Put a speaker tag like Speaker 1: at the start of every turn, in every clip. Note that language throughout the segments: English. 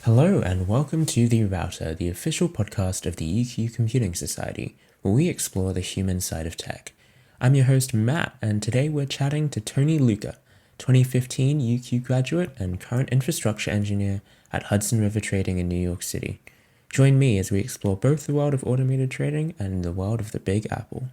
Speaker 1: Hello and welcome to The Router, the official podcast of the UQ Computing Society, where we explore the human side of tech. I'm your host Matt, and today we're chatting to Tony Lykke, 2015 UQ graduate and current infrastructure engineer at Hudson River Trading in New York City. Join me as we explore both the world of automated trading and the world of the Big Apple.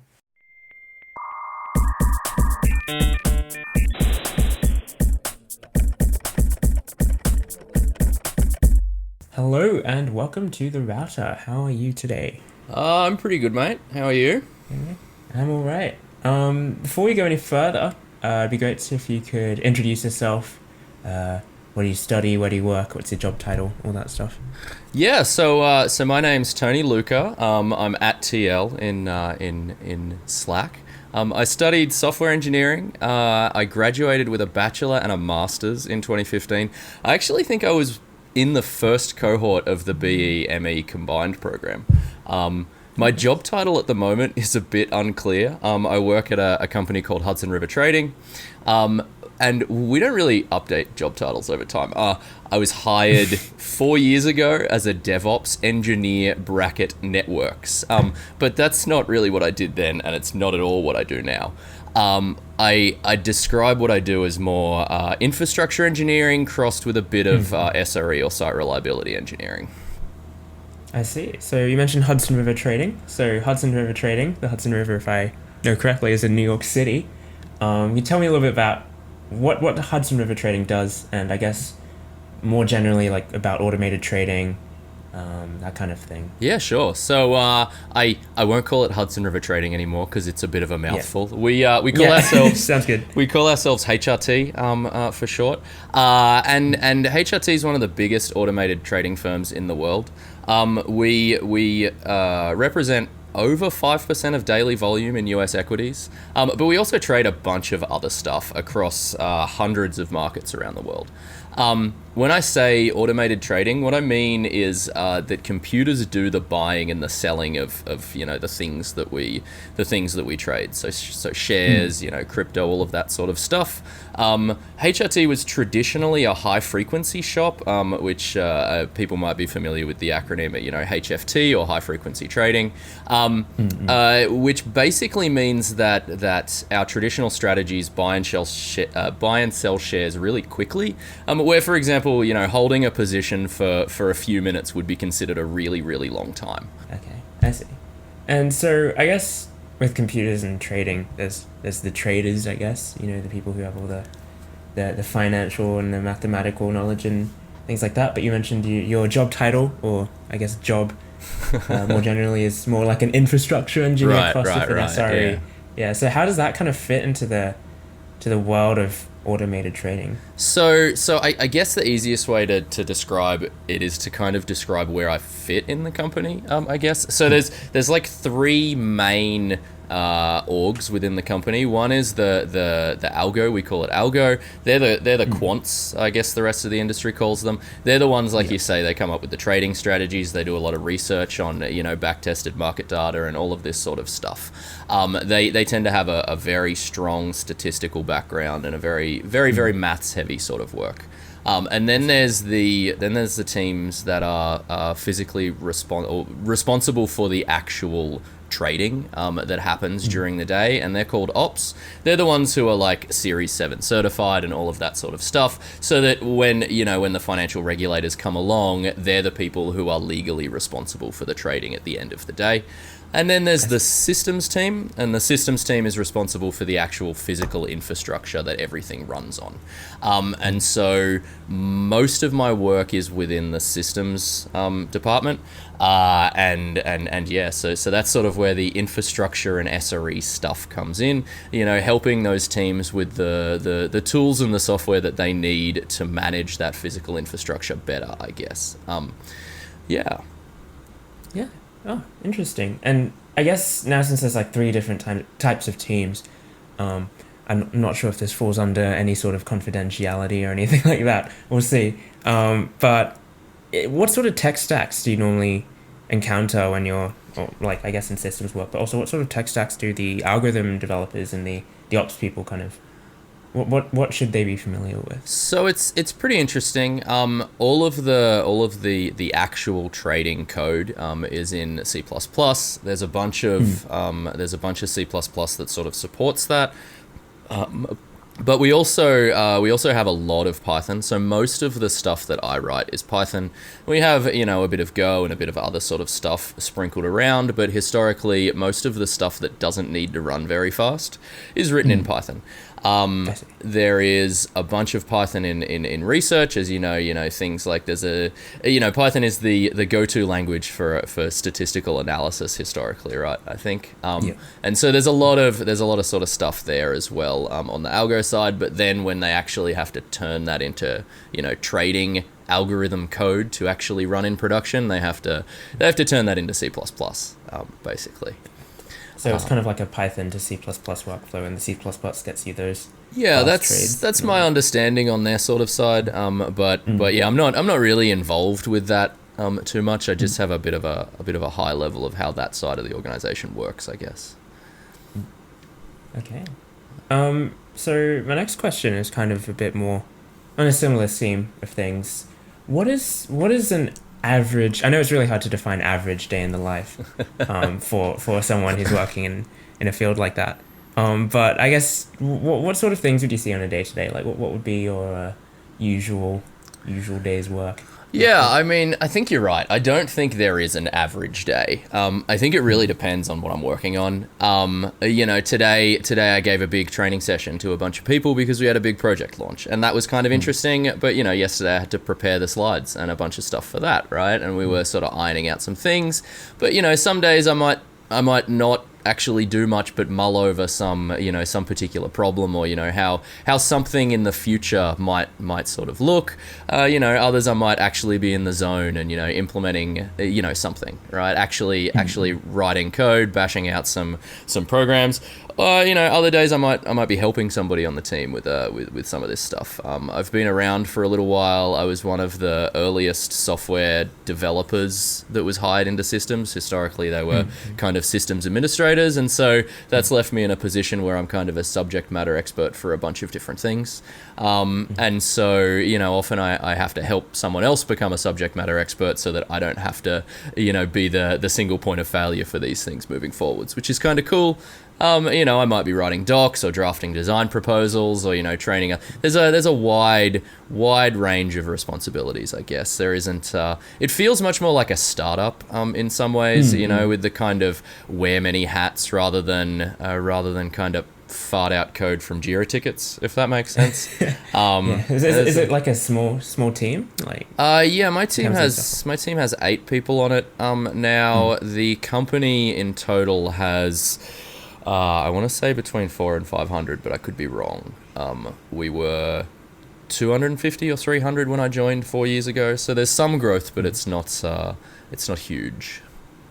Speaker 1: Hello and welcome to The Router. How are you today?
Speaker 2: I'm pretty good, mate. How are you?
Speaker 1: I'm all right. Before we go any further, it'd be great if you could introduce yourself. What do you study? Where do you work? What's your job title? All that stuff.
Speaker 2: Yeah, so my name's Tony Lykke. I'm at TL in Slack. I studied software engineering. I graduated with a bachelor and a master's in 2015. I actually think I was in the first cohort of the BE-ME combined program. My job title at the moment is a bit unclear. I work at a company called Hudson River Trading, and we don't really update job titles over time. I was hired 4 years ago as a DevOps engineer networks, but that's not really what I did then, and it's not at all what I do now. I describe what I do as more infrastructure engineering crossed with a bit of SRE or site reliability engineering.
Speaker 1: I see. So you mentioned Hudson River Trading. So Hudson River Trading, the Hudson River, if I know correctly, is in New York City. Can you tell me a little bit about what Hudson River Trading does, and I guess more generally like about automated trading, that kind of thing.
Speaker 2: Yeah, sure. So I won't call it Hudson River Trading anymore because it's a bit of a mouthful. Yeah. We call ourselves
Speaker 1: sounds good.
Speaker 2: We call ourselves HRT for short. And HRT is one of the biggest automated trading firms in the world. We represent over 5% of daily volume in US equities, but we also trade a bunch of other stuff across hundreds of markets around the world. When I say automated trading, what I mean is that computers do the buying and the selling of the things that we trade. So shares, crypto, all of that sort of stuff. HRT was traditionally a high frequency shop, which people might be familiar with the acronym, HFT or high frequency trading, which basically means that our traditional strategies buy and sell shares really quickly. Where, for example, holding a position for a few minutes would be considered a really, really long time.
Speaker 1: Okay, I see. And so I guess with computers and trading, there's the traders, I guess, the people who have all the financial and the mathematical knowledge and things like that. But you mentioned your job title, or I guess job more generally, is more like an infrastructure engineer crossed with an SRE. Yeah. So how does that kind of fit into the world of automated trading?
Speaker 2: So I guess the easiest way to describe it is to kind of describe where I fit in the company, I guess. So there's like three main orgs within the company. One is the algo, we call it algo. They're the quants, I guess the rest of the industry calls them. They're the ones, like you say, they come up with the trading strategies. They do a lot of research on back-tested market data and all of this sort of stuff. They tend to have a very strong statistical background and a very, very, very maths heavy sort of work. And then there's the teams that are physically responsible for the actual trading that happens during the day, and they're called ops. They're the ones who are like Series 7 certified and all of that sort of stuff, so that when the financial regulators come along, they're the people who are legally responsible for the trading at the end of the day. And then there's the systems team, and the systems team is responsible for the actual physical infrastructure that everything runs on. And so most of my work is within the systems department. So that's sort of where the infrastructure and SRE stuff comes in, helping those teams with the tools and the software that they need to manage that physical infrastructure better, I guess.
Speaker 1: Yeah. Oh, interesting. And I guess now, since there's like three different types of teams, I'm not sure if this falls under any sort of confidentiality or anything like that. We'll see. But what sort of tech stacks do you normally encounter when you're, I guess in systems work, but also what sort of tech stacks do the algorithm developers and the ops people kind of What should they be familiar with?
Speaker 2: So it's pretty interesting. All of the actual trading code is in C++. There's a bunch of C++ that sort of supports that. But we also have a lot of Python. So most of the stuff that I write is Python. We have a bit of Go and a bit of other sort of stuff sprinkled around. But historically, most of the stuff that doesn't need to run very fast is written in Python. There is a bunch of Python in research, as you know, things like Python is the go-to language for statistical analysis historically, right? I think. And so there's a lot of sort of stuff there as well on the algo side, but then when they actually have to turn that into, trading algorithm code to actually run in production, they have to turn that into C++, basically.
Speaker 1: So it's kind of like a Python to C++ workflow, and the C++ gets you those.
Speaker 2: Yeah,
Speaker 1: trades.
Speaker 2: that's my understanding on their sort of side. But yeah, I'm not really involved with that too much. I just have a bit of a high level of how that side of the organization works, I guess.
Speaker 1: Okay. So my next question is kind of a bit more on a similar theme of things. What is an average? I know it's really hard to define average day in the life for someone who's working in a field like that. But I guess what sort of things would you see on a day to day? Like what would be your usual day's work?
Speaker 2: Yeah, I mean, I think you're right. I don't think there is an average day. I think it really depends on what I'm working on. Today I gave a big training session to a bunch of people because we had a big project launch, and that was kind of interesting. But, yesterday I had to prepare the slides and a bunch of stuff for that, right? And we were sort of ironing out some things. But, some days I might not actually do much but mull over some particular problem, or how something in the future might sort of look. Others I might actually be in the zone and implementing something, right, actually writing code, bashing out some programs. Other days I might be helping somebody on the team with some of this stuff. I've been around for a little while. I was one of the earliest software developers that was hired into systems. Historically, they were kind of systems administrators, and so that's left me in a position where I'm kind of a subject matter expert for a bunch of different things. And so, often I have to help someone else become a subject matter expert so that I don't have to, be the single point of failure for these things moving forwards, which is kind of cool. I might be writing docs or drafting design proposals or, training. There's a wide range of responsibilities, I guess. There isn't, it feels much more like a startup, in some ways, with the kind of wear many hats rather than kind of fart out code from Jira tickets, if that makes sense.
Speaker 1: Is it like a small team?
Speaker 2: My team has 8 people on it. Now the company in total has, I want to say between 400 and 500, but I could be wrong. We were 250 or 300 when I joined 4 years ago, so there's some growth, but it's not huge.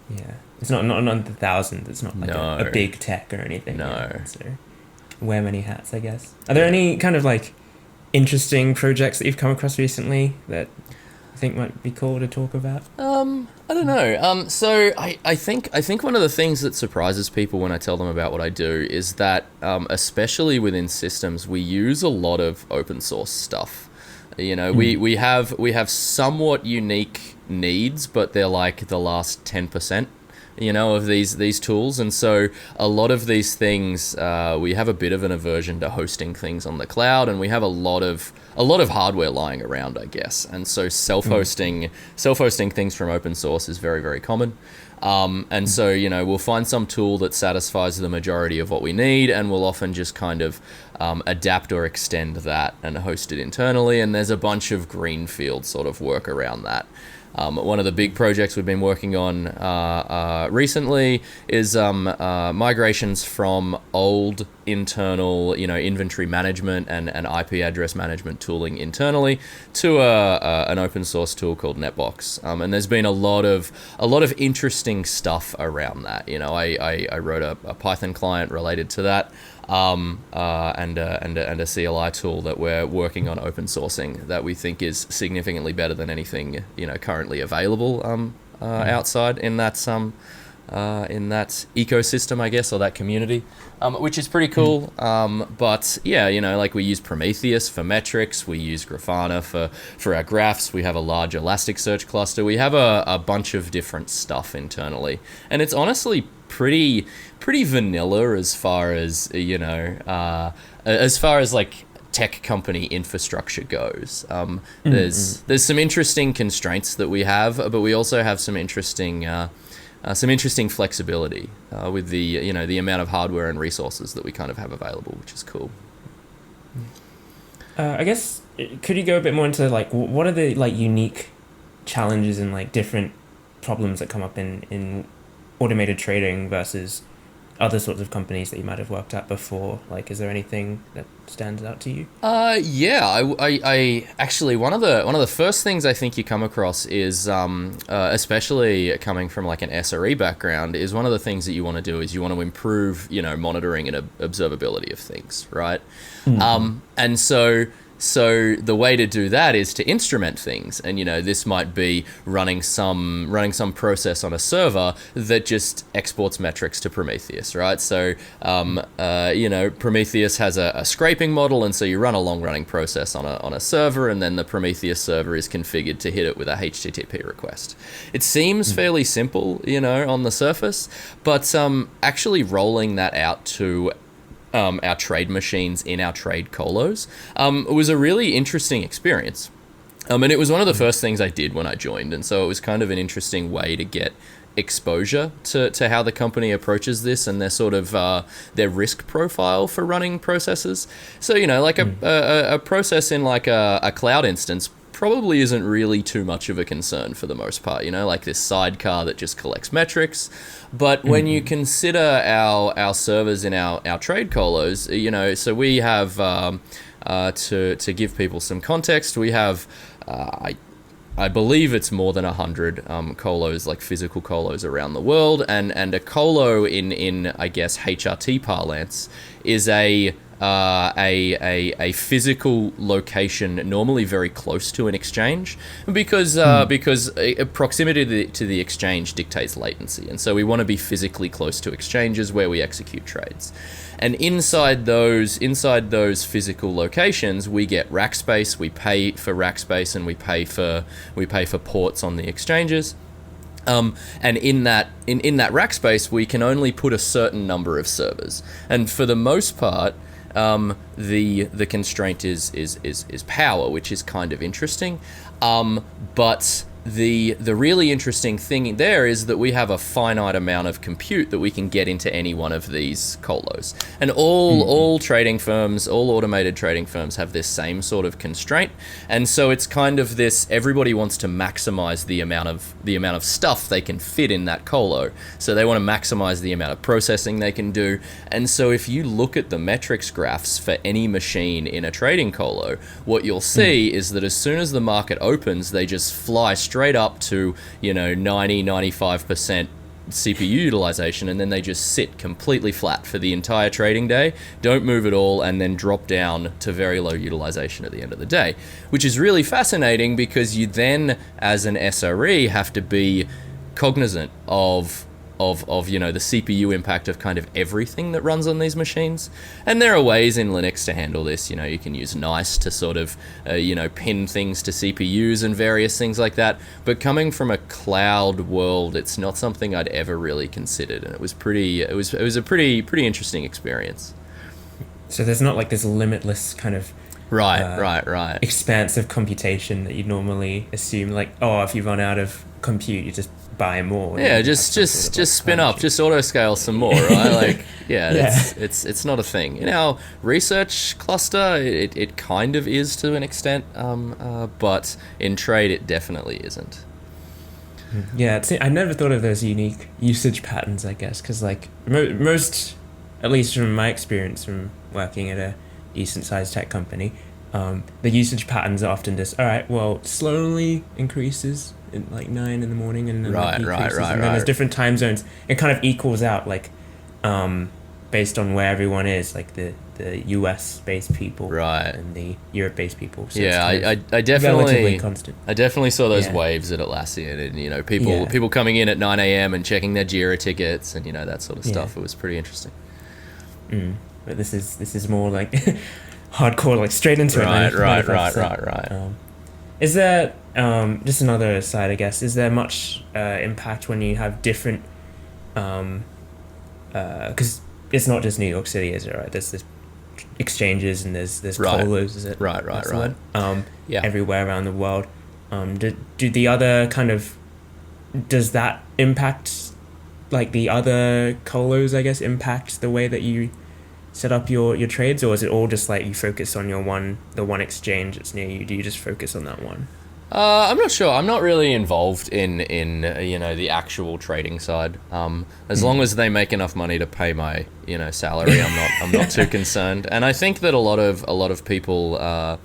Speaker 1: Yeah, it's not the thousands. It's not like a big tech or anything.
Speaker 2: No.
Speaker 1: Yeah, so wear many hats, I guess. Are there any kind of like interesting projects that you've come across recently that you think might be cool to talk about?
Speaker 2: I don't know. So I think one of the things that surprises people when I tell them about what I do is that, especially within systems, we use a lot of open source stuff. We have somewhat unique needs, but they're like the last 10%. Of these tools, and so a lot of these things, we have a bit of an aversion to hosting things on the cloud, and we have a lot of hardware lying around, I guess, and so self-hosting things from open source is very, very common. And so we'll find some tool that satisfies the majority of what we need, and we'll often just kind of adapt or extend that and host it internally, and there's a bunch of greenfield sort of work around that. One of the big projects we've been working on recently is migrations from old internal, inventory management and IP address management tooling internally to an open source tool called Netbox. And there's been a lot of interesting stuff around that. I wrote a Python client related to that. And a CLI tool that we're working on open sourcing that we think is significantly better than anything currently available outside in that in that ecosystem, I guess, or that community, which is pretty cool. But yeah, like we use Prometheus for metrics, we use Grafana for our graphs, we have a large Elasticsearch cluster, we have a bunch of different stuff internally, and it's honestly pretty vanilla as far as like tech company infrastructure goes. There's some interesting constraints that we have, but we also have some interesting flexibility with the amount of hardware and resources that we kind of have available, which is cool.
Speaker 1: I guess, could you go a bit more into like what are the like unique challenges and like different problems that come up in automated trading versus other sorts of companies that you might have worked at before? Like, is there anything that stands out to you?
Speaker 2: Yeah, I actually one of the first things I think you come across is, especially coming from like an SRE background, is one of the things that you want to do is you want to improve, monitoring and observability of things, right? And so the way to do that is to instrument things, and this might be running some process on a server that just exports metrics to Prometheus, right? So Prometheus has a scraping model, and so you run a long running process on a server, and then the Prometheus server is configured to hit it with a HTTP request. It seems fairly simple, on the surface, but actually rolling that out to our trade machines in our trade colos was a really interesting experience. And it was one of the first things I did when I joined, and so it was kind of an interesting way to get exposure to how the company approaches this and their sort of their risk profile for running processes. So like a process in like a cloud instance probably isn't really too much of a concern for the most part, like this sidecar that just collects metrics. But when you consider our servers in our trade colos, so we have, to give people some context, we have, I believe it's more than 100 colos, like physical colos around the world, and a colo in I guess HRT parlance is a physical location normally very close to an exchange, because proximity to the exchange dictates latency, and so we want to be physically close to exchanges where we execute trades. And inside those physical locations, we get rack space, we pay for rack space, and we pay for ports on the exchanges. And in that rack space, we can only put a certain number of servers, and for the most part, the constraint is power, which is kind of interesting. But the really interesting thing there is that we have a finite amount of compute that we can get into any one of these colos, and all trading firms, all automated trading firms have this same sort of constraint, and so it's kind of this: everybody wants to maximize the amount of stuff they can fit in that colo, so they want to maximize the amount of processing they can do. And so if you look at the metrics graphs for any machine in a trading colo, what you'll see is that as soon as the market opens, they just fly straight up to 90-95% CPU utilization, and then they just sit completely flat for the entire trading day, don't move at all, and then drop down to very low utilization at the end of the day, which is really fascinating because you then, as an SRE, have to be cognizant of the CPU impact of kind of everything that runs on these machines. And there are ways in Linux to handle this. You can use nice to sort of pin things to CPUs and various things like that, but coming from a cloud world, it's not something I'd ever really considered, and it was a pretty interesting experience.
Speaker 1: So there's not like this limitless kind of
Speaker 2: right
Speaker 1: expanse of computation that you'd normally assume, like, oh, if you run out of compute, you just buy more.
Speaker 2: Yeah, just spin up, just auto scale some more, right? Like, it's not a thing. In our research cluster, it kind of is to an extent, but in trade, it definitely isn't.
Speaker 1: Yeah, I never thought of those unique usage patterns, I guess, because like most, at least from my experience from working at a decent sized tech company, the usage patterns are often just, all right, well, slowly increases in like 9 in the morning, and then
Speaker 2: right,
Speaker 1: and then there's different time zones. It kind of equals out, like based on where everyone is, like the the US based people,
Speaker 2: Right.
Speaker 1: and the Europe based people. So
Speaker 2: Yeah,
Speaker 1: it's kind
Speaker 2: I
Speaker 1: of
Speaker 2: definitely
Speaker 1: relatively constant.
Speaker 2: I definitely saw those
Speaker 1: Yeah.
Speaker 2: waves at Atlassian, and
Speaker 1: Yeah.
Speaker 2: people coming in at 9 a.m. and checking their Jira tickets, and that sort of
Speaker 1: Yeah.
Speaker 2: stuff. It was pretty interesting.
Speaker 1: But this is more like hardcore, like straight into it.
Speaker 2: Right,
Speaker 1: 95%.
Speaker 2: right.
Speaker 1: Is there just another side, I guess? Is there much impact when you have different? Because it's not just New York City, is it? Right? There's exchanges and there's
Speaker 2: Right.
Speaker 1: colos, is it?
Speaker 2: Right.
Speaker 1: That's the word?
Speaker 2: Yeah.
Speaker 1: Everywhere around the world. Do the other kind of, does that impact, like the other colos, I guess, impact the way that you set up your trades, or is it all just like you focus on the one exchange that's near you? Do you just focus on that one?
Speaker 2: I'm not sure. I'm not really involved in the actual trading side. As long as they make enough money to pay my salary, I'm not too concerned. And I think that a lot of people are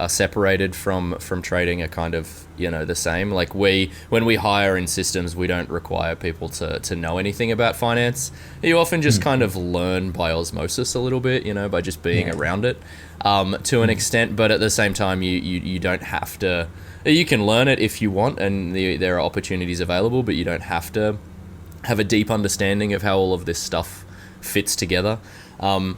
Speaker 2: separated from trading are kind of the same. Like when we hire in systems, we don't require people to know anything about finance. You often just kind of learn by osmosis a little bit, by just being around it to an extent. But at the same time, you don't have to. You can learn it if you want, and there are opportunities available, but you don't have to have a deep understanding of how all of this stuff fits together. And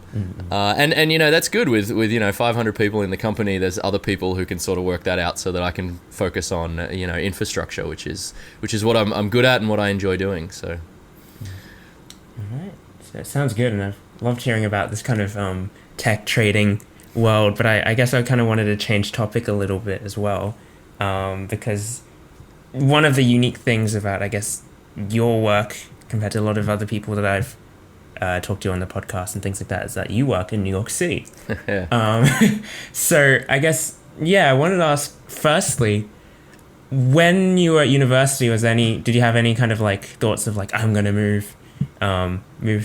Speaker 2: that's good with 500 people in the company. There's other people who can sort of work that out so that I can focus on infrastructure, which is what I'm good at and what I enjoy doing. So
Speaker 1: All right. So it sounds good, and I've loved hearing about this kind of tech trading world. But I guess I kind of wanted to change topic a little bit as well, because one of the unique things about, I guess, your work compared to a lot of other people that I've talked to on the podcast and things like that is that you work in New York City. So I guess, I wanted to ask, firstly, when you were at university, did you have any kind of like thoughts of like, I'm going to move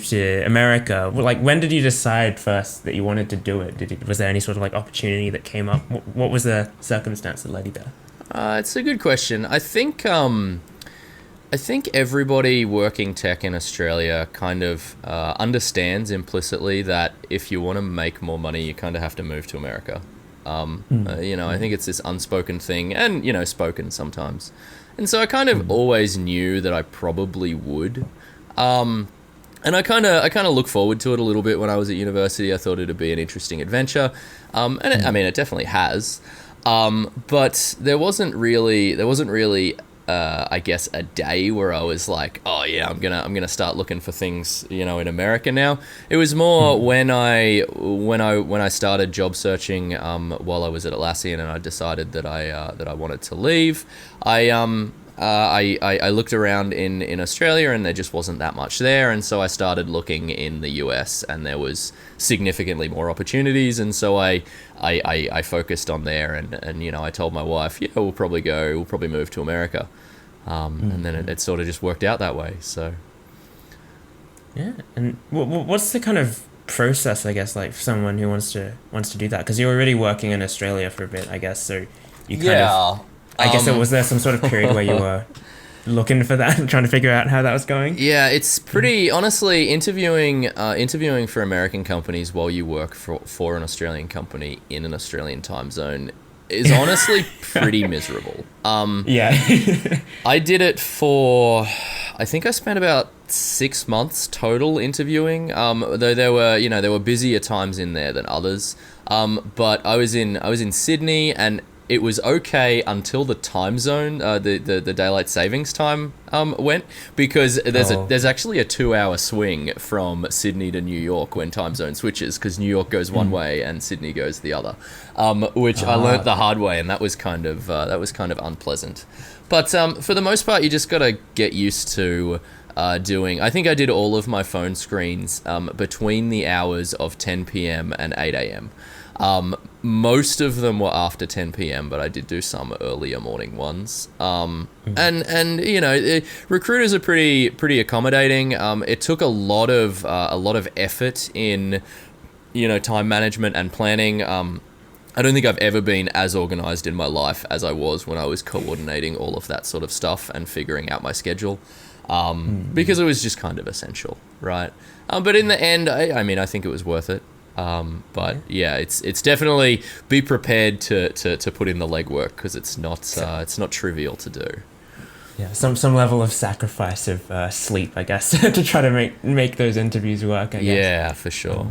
Speaker 1: to America? Well, like, when did you decide first that you wanted to do it? Was there any sort of like opportunity that came up? What was the circumstance that led you there?
Speaker 2: It's a good question. I think everybody working tech in Australia kind of understands implicitly that if you want to make more money, you kind of have to move to America. I think it's this unspoken thing, and spoken sometimes. And so I kind of always knew that I probably would. And I kind of look forward to it a little bit. When I was at university, I thought it'd be an interesting adventure. It definitely has. But there wasn't really I guess a day where I was like, oh yeah, I'm gonna start looking for things, in America now. It was more when I started job searching while I was at Atlassian, and I decided that I wanted to leave. I looked around in Australia, and there just wasn't that much there, and so I started looking in the US, and there was significantly more opportunities, and so I focused on there, and I told my wife, we'll probably move to America, and then it sort of just worked out that way. So
Speaker 1: and what's the kind of process, I guess, like for someone who wants to do that? Because you were already working in Australia for a bit, I guess, so you kind of, I guess, was there some sort of period where you were looking for that and trying to figure out how that was going?
Speaker 2: Yeah, it's pretty, honestly, interviewing for American companies while you work for an Australian company in an Australian time zone is honestly pretty miserable. I did it for, I think I spent about 6 months total interviewing, though there were busier times in there than others. But I was in Sydney, and it was okay until the time zone, the daylight savings time went, because there's actually a 2-hour swing from Sydney to New York when time zone switches, because New York goes one way and Sydney goes the other, which I learnt the hard way, and that was kind of unpleasant. But for the most part, you just got to get used to doing. I think I did all of my phone screens between the hours of 10 p.m. and 8 a.m. Most of them were after 10 p.m., but I did do some earlier morning ones. And recruiters are pretty accommodating. It took a lot of effort in, time management and planning. I don't think I've ever been as organized in my life as I was when I was coordinating all of that sort of stuff and figuring out my schedule, because it was just kind of essential, right? But in the end, I think it was worth it. But yeah, it's definitely be prepared to put in the legwork, because it's not trivial to do.
Speaker 1: Yeah, some level of sacrifice of sleep, I guess, to try to make those interviews work, I guess.
Speaker 2: Yeah, for sure.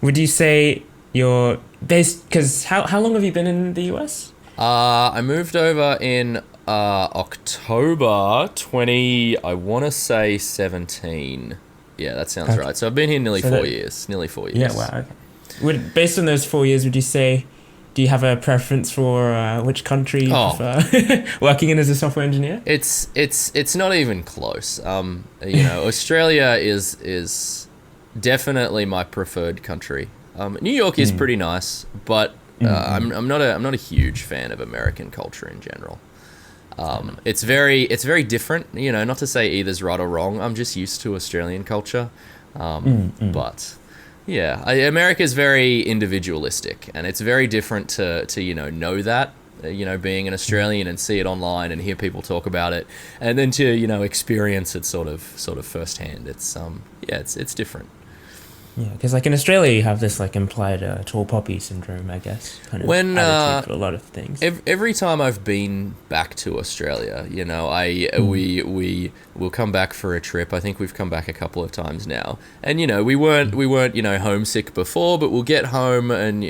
Speaker 1: Would you say you're based, because how long have you been in the US?
Speaker 2: I moved over in October 20, I want to say 17. Yeah, that sounds right. So I've been here nearly 4 years. Nearly 4 years.
Speaker 1: Yeah, wow. Okay. Based on those 4 years, would you say, do you have a preference for which country you prefer working in as a software engineer?
Speaker 2: It's not even close. Australia is definitely my preferred country. New York is pretty nice, but I'm not a huge fan of American culture in general. It's very different. Not to say either's right or wrong. I'm just used to Australian culture, but. Yeah, America's very individualistic, and it's very different to know that, being an Australian and see it online and hear people talk about it, and then to experience it sort of firsthand. It's different.
Speaker 1: Yeah, because like in Australia, you have this like implied tall poppy syndrome, I guess, kind of attitude for a lot of things.
Speaker 2: Every time I've been back to Australia, we will come back for a trip. I think we've come back a couple of times now, and we weren't homesick before, but we'll get home and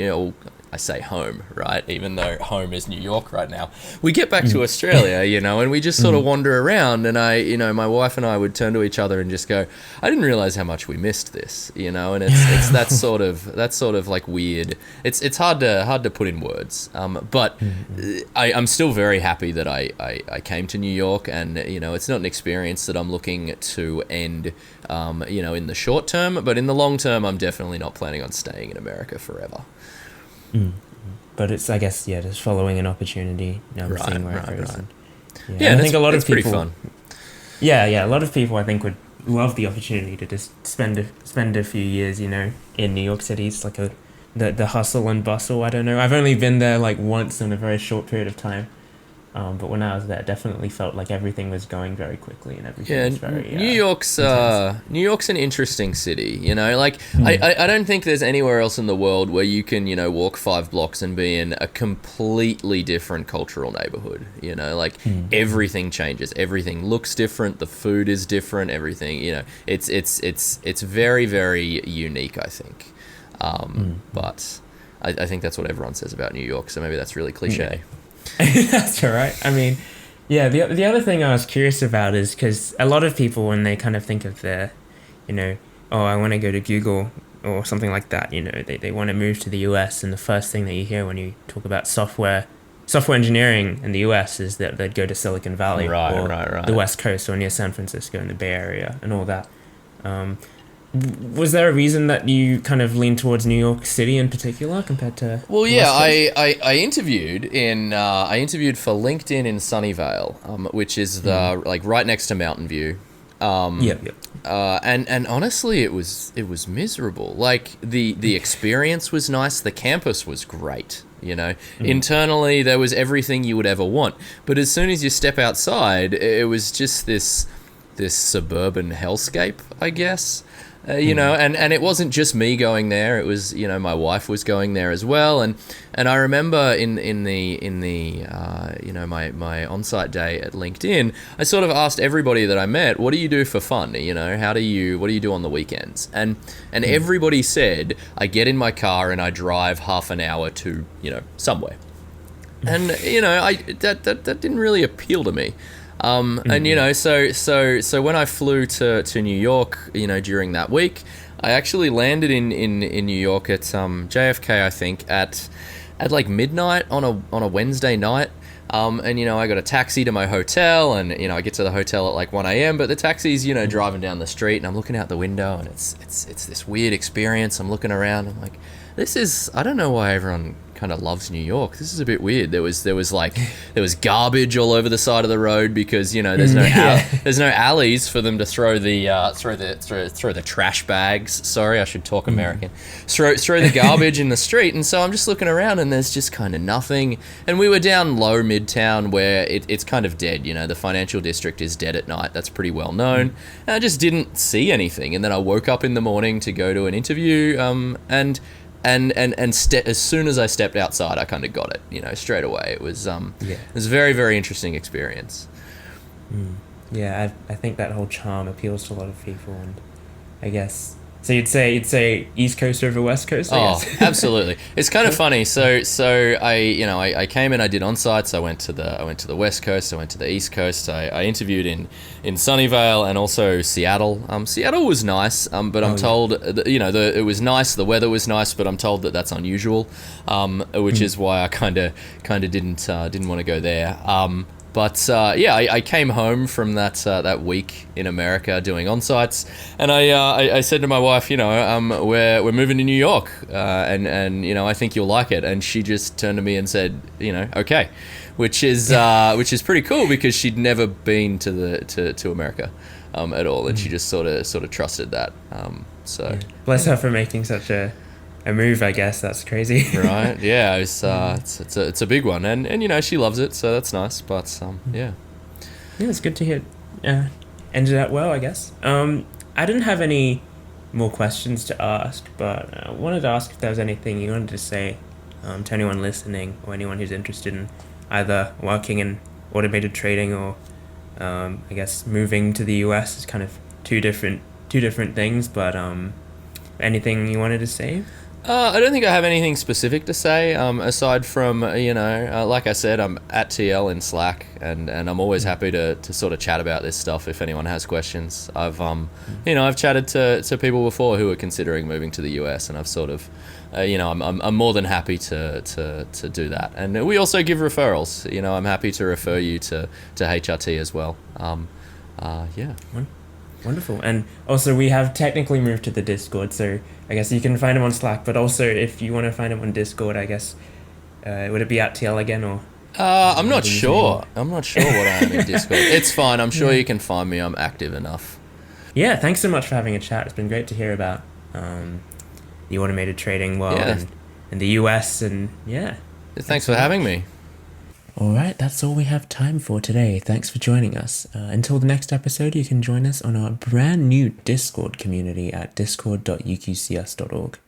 Speaker 2: I say home, right? Even though home is New York right now. We get back to Australia, and we just sort of wander around, and my wife and I would turn to each other and just go, I didn't realize how much we missed this, and it's that's sort of like weird. It's hard to put in words. But I'm still very happy that I came to New York, and it's not an experience that I'm looking to end in the short term, but in the long term I'm definitely not planning on staying in America forever.
Speaker 1: But it's, I guess, just following an opportunity, seeing where it goes.
Speaker 2: Right.
Speaker 1: And I think a lot of people,
Speaker 2: pretty fun.
Speaker 1: a lot of people I think would love the opportunity to just spend a few years, in New York City. It's like the hustle and bustle. I don't know. I've only been there like once in a very short period of time. But when I was there, it definitely felt like everything was going very quickly and everything was very
Speaker 2: New York's an interesting city. I don't think there's anywhere else in the world where you can walk 5 blocks and be in a completely different cultural neighborhood. Everything changes, everything looks different, the food is different, everything. It's very, very unique, I think. But I think that's what everyone says about New York. So maybe that's really cliche.
Speaker 1: That's all right. I mean, the other thing I was curious about is because a lot of people, when they kind of think of I want to go to Google or something like that, they want to move to the US, and the first thing that you hear when you talk about software engineering in the US is that they'd go to Silicon Valley or the West Coast or near San Francisco in the Bay Area and all that. Was there a reason that you kind of leaned towards New York City in particular compared to?
Speaker 2: Well, yeah, I interviewed for LinkedIn in Sunnyvale, which is like right next to Mountain View. And honestly, it was miserable. Like the experience was nice, the campus was great. Internally there was everything you would ever want, but as soon as you step outside, it was just this suburban hellscape, I guess. And it wasn't just me going there. It was, my wife was going there as well. And I remember in the my on-site day at LinkedIn, I sort of asked everybody that I met, what do you do for fun? What do you do on the weekends? And everybody said, I get in my car and I drive half an hour to, somewhere. And, that didn't really appeal to me. And so when I flew to New York, during that week, I actually landed in New York at JFK, I think, at like midnight on a Wednesday night. And I got a taxi to my hotel, and I get to the hotel at like 1 a.m. But the taxi's driving down the street, and I'm looking out the window, and it's this weird experience. I'm looking around, I'm like, I don't know why everyone kind of loves New York. This is a bit weird. There was garbage all over the side of the road because there's no there's no alleys for them to throw the trash bags. Sorry, I should talk American. Throw the garbage in the street, and so I'm just looking around and there's just kind of nothing. And we were down low midtown where it's kind of dead. The financial district is dead at night. That's pretty well known. And I just didn't see anything. And then I woke up in the morning to go to an interview, and as soon as I stepped outside, I kind of got it, straight away. It was a very, very interesting experience.
Speaker 1: Yeah, I think that whole charm appeals to a lot of people, and I guess so. You'd say East Coast over West Coast. I guess.
Speaker 2: Absolutely. It's kind of funny. So I came in. I did on-sites. I went to the West Coast. I went to the East Coast. I interviewed in Sunnyvale and also Seattle. Seattle was nice, but I'm told that, it was nice. The weather was nice, but I'm told that that's unusual, which is why I kind of didn't want to go there. But I came home from that week in America doing on-sites, and I said to my wife, we're moving to New York, and I think you'll like it. And she just turned to me and said, okay, which is pretty cool because she'd never been to America at all, and she just sort of trusted that.
Speaker 1: Bless her for making such a move, I guess. That's crazy.
Speaker 2: Right. Yeah, it's a big one, and she loves it, so that's nice. But yeah,
Speaker 1: it's good to hear. Ended out well, I guess. I didn't have any more questions to ask, but I wanted to ask if there was anything you wanted to say to anyone listening or anyone who's interested in either working in automated trading or I guess moving to the US. Is kind of two different things, but anything you wanted to say?
Speaker 2: I don't think I have anything specific to say, aside from, like I said, I'm at TL in Slack, and I'm always happy to sort of chat about this stuff if anyone has questions. I've chatted to people before who are considering moving to the US, and I've sort of, I'm more than happy to do that. And we also give referrals. I'm happy to refer you to HRT as well. Yeah.
Speaker 1: Wonderful. And also we have technically moved to the Discord, so I guess you can find him on Slack, but also if you want to find him on Discord, I guess, would it be at TL again, or?
Speaker 2: I'm not sure. I'm not sure what I am in Discord. It's fine. I'm sure you can find me. I'm active enough.
Speaker 1: Yeah, thanks so much for having a chat. It's been great to hear about the automated trading world and the US, and
Speaker 2: Thanks for having me.
Speaker 1: All right, that's all we have time for today. Thanks for joining us. Until the next episode, you can join us on our brand new Discord community at discord.uqcs.org.